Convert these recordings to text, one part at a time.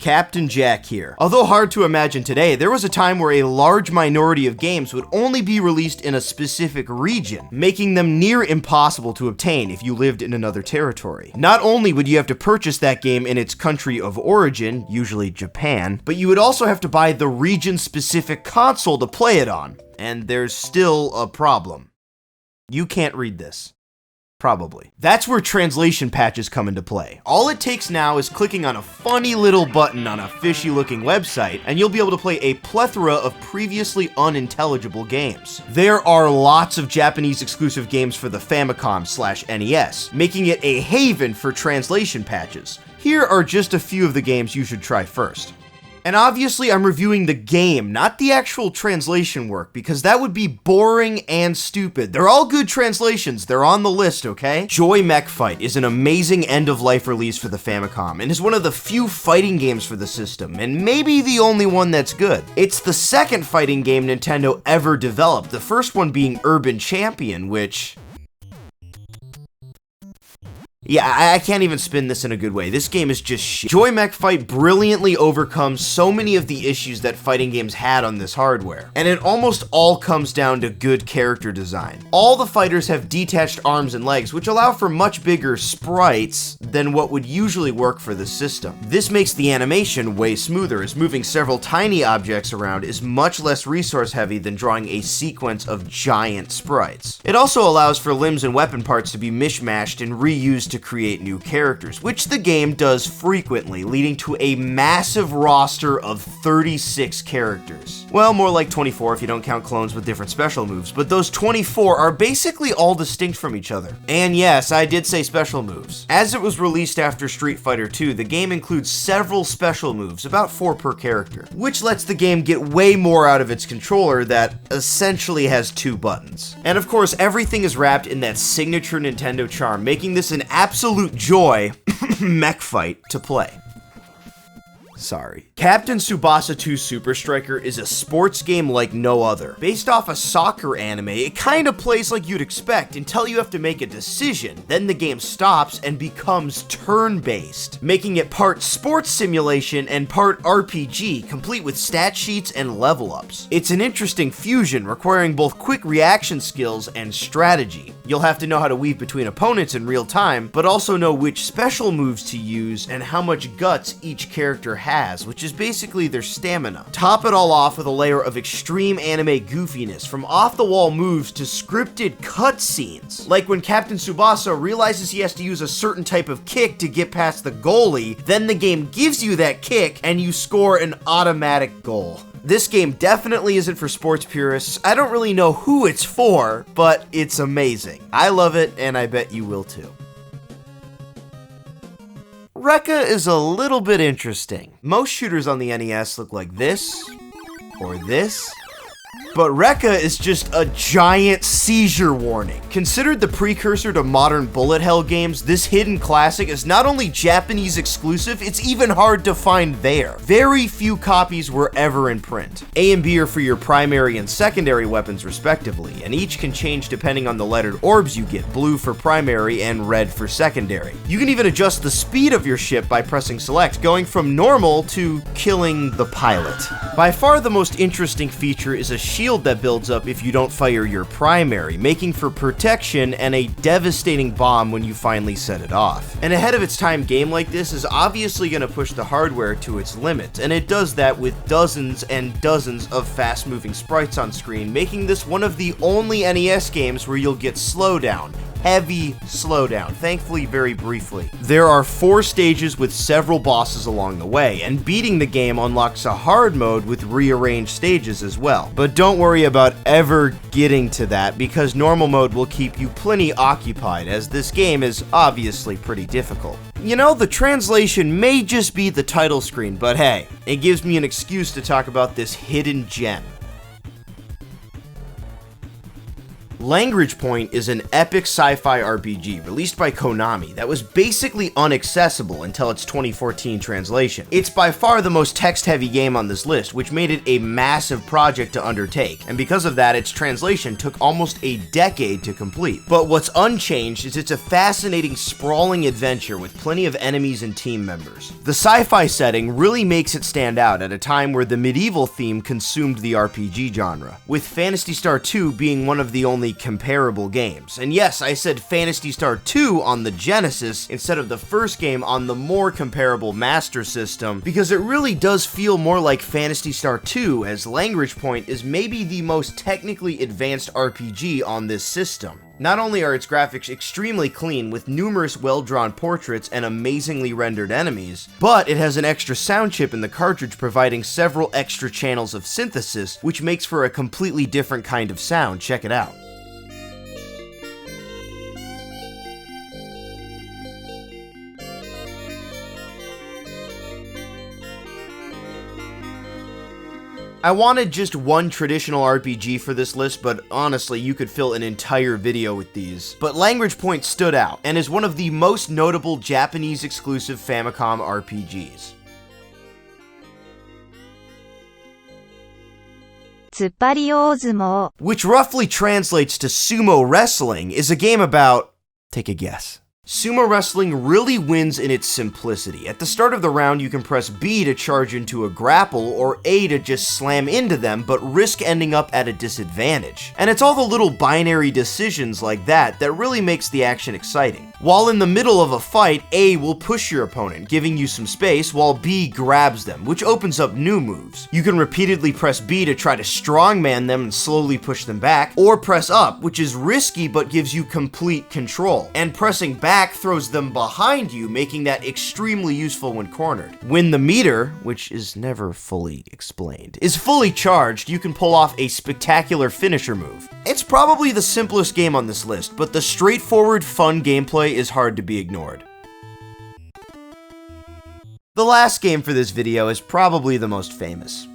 Captain Jack here. Although hard to imagine today, there was a time where a large minority of games would only be released in a specific region, making them near impossible to obtain if you lived in another territory. Not only would you have to purchase that game in its country of origin, usually Japan, but you would also have to buy the region-specific console to play it on. And there's still a problem. You can't read this. Probably. That's where translation patches come into play. All it takes now is clicking on a funny little button on a fishy looking website, and you'll be able to play a plethora of previously unintelligible games. There are lots of Japanese exclusive games for the Famicom/NES, making it a haven for translation patches. Here are just a few of the games you should try first. And obviously I'm reviewing the game, not the actual translation work, because that would be boring and stupid. They're all good translations, they're on the list, okay? Mech Fight is an amazing end-of-life release for the Famicom, and is one of the few fighting games for the system, and maybe the only one that's good. It's the second fighting game Nintendo ever developed, the first one being Urban Champion, which... yeah, I can't even spin this in a good way. This game is just shit. Mech Fight brilliantly overcomes so many of the issues that fighting games had on this hardware, and it almost all comes down to good character design. All the fighters have detached arms and legs, which allow for much bigger sprites than what would usually work for the system. This makes the animation way smoother, as moving several tiny objects around is much less resource heavy than drawing a sequence of giant sprites. It also allows for limbs and weapon parts to be mishmashed and reused to create new characters, which the game does frequently, leading to a massive roster of 36 characters. Well, more like 24 if you don't count clones with different special moves, but those 24 are basically all distinct from each other. And yes, I did say special moves. As it was released after Street Fighter 2, the game includes several special moves, about 4 per character, which lets the game get way more out of its controller that essentially has 2 buttons. And of course, everything is wrapped in that signature Nintendo charm, making this an absolute joy, Mech Fight, to play. Sorry. Captain Tsubasa 2 Super Striker is a sports game like no other. Based off a soccer anime, it kinda plays like you'd expect until you have to make a decision. Then the game stops and becomes turn-based, making it part sports simulation and part RPG, complete with stat sheets and level ups. It's an interesting fusion, requiring both quick reaction skills and strategy. You'll have to know how to weave between opponents in real time, but also know which special moves to use and how much guts each character has, which is basically their stamina. Top it all off with a layer of extreme anime goofiness, from off-the-wall moves to scripted cutscenes. Like when Captain Tsubasa realizes he has to use a certain type of kick to get past the goalie, then the game gives you that kick and you score an automatic goal. This game definitely isn't for sports purists. I don't really know who it's for, but it's amazing. I love it, and I bet you will too. RECCA is a little bit interesting. Most shooters on the NES look like this, or this, but RECCA is just a giant seizure warning. Considered the precursor to modern bullet hell games, this hidden classic is not only Japanese exclusive, it's even hard to find there. Very few copies were ever in print. A and B are for your primary and secondary weapons respectively, and each can change depending on the lettered orbs you get, blue for primary and red for secondary. You can even adjust the speed of your ship by pressing select, going from normal to killing the pilot. By far the most interesting feature is a shield that builds up if you don't fire your primary, making for protection and a devastating bomb when you finally set it off. An ahead of its time game like this is obviously going to push the hardware to its limits, and it does that with dozens and dozens of fast-moving sprites on screen, making this one of the only NES games where you'll get slowdown. Heavy slowdown, thankfully very briefly. There are 4 stages with several bosses along the way, and beating the game unlocks a hard mode with rearranged stages as well. But don't worry about ever getting to that, because normal mode will keep you plenty occupied, as this game is obviously pretty difficult. You know, the translation may just be the title screen, but hey, it gives me an excuse to talk about this hidden gem. Lagrange Point is an epic sci-fi RPG released by Konami that was basically inaccessible until its 2014 translation. It's by far the most text-heavy game on this list, which made it a massive project to undertake, and because of that, its translation took almost a decade to complete. But what's unchanged is it's a fascinating, sprawling adventure with plenty of enemies and team members. The sci-fi setting really makes it stand out at a time where the medieval theme consumed the RPG genre, with Phantasy Star 2 being one of the only comparable games. And yes, I said Phantasy Star 2 on the Genesis instead of the first game on the more comparable Master System, because it really does feel more like Phantasy Star 2, as Lagrange Point is maybe the most technically advanced RPG on this system. Not only are its graphics extremely clean with numerous well-drawn portraits and amazingly rendered enemies, but it has an extra sound chip in the cartridge providing several extra channels of synthesis, which makes for a completely different kind of sound. Check it out. I wanted just one traditional RPG for this list, but honestly, you could fill an entire video with these. But Lagrange Point stood out, and is one of the most notable Japanese-exclusive Famicom RPGs. Which roughly translates to Sumo Wrestling, is a game about... take a guess. Sumo Wrestling really wins in its simplicity. At the start of the round, you can press B to charge into a grapple, or A to just slam into them, but risk ending up at a disadvantage. And it's all the little binary decisions like that that really makes the action exciting. While in the middle of a fight, A will push your opponent, giving you some space, while B grabs them, which opens up new moves. You can repeatedly press B to try to strongman them and slowly push them back, or press up, which is risky but gives you complete control. And pressing back throws them behind you, making that extremely useful when cornered. When the meter, which is never fully explained, is fully charged, you can pull off a spectacular finisher move. It's probably the simplest game on this list, but the straightforward, fun gameplay is hard to be ignored. The last game for this video is probably the most famous.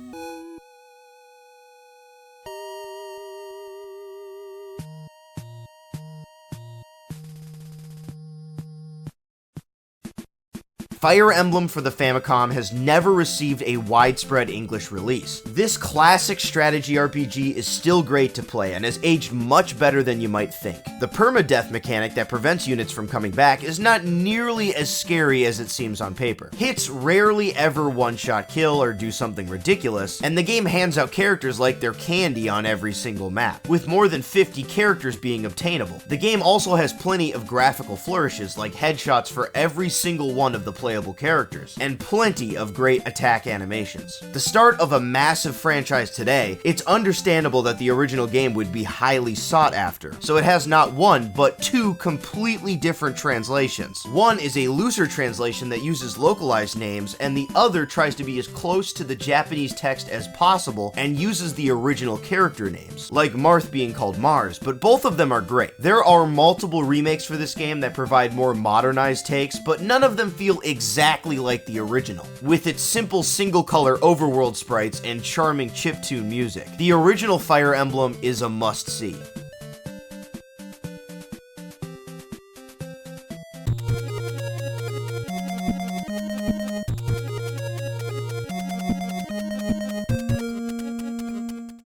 Fire Emblem for the Famicom has never received a widespread English release. This classic strategy RPG is still great to play and has aged much better than you might think. The permadeath mechanic that prevents units from coming back is not nearly as scary as it seems on paper. Hits rarely ever one-shot kill or do something ridiculous, and the game hands out characters like they're candy on every single map, with more than 50 characters being obtainable. The game also has plenty of graphical flourishes like headshots for every single one of the playable characters, and plenty of great attack animations. The start of a massive franchise today, it's understandable that the original game would be highly sought after, so it has not one, but two completely different translations. One is a looser translation that uses localized names, and the other tries to be as close to the Japanese text as possible and uses the original character names, like Marth being called Mars, but both of them are great. There are multiple remakes for this game that provide more modernized takes, but none of them feel exactly like the original, with its simple single-color overworld sprites and charming chiptune music. The original Fire Emblem is a must-see.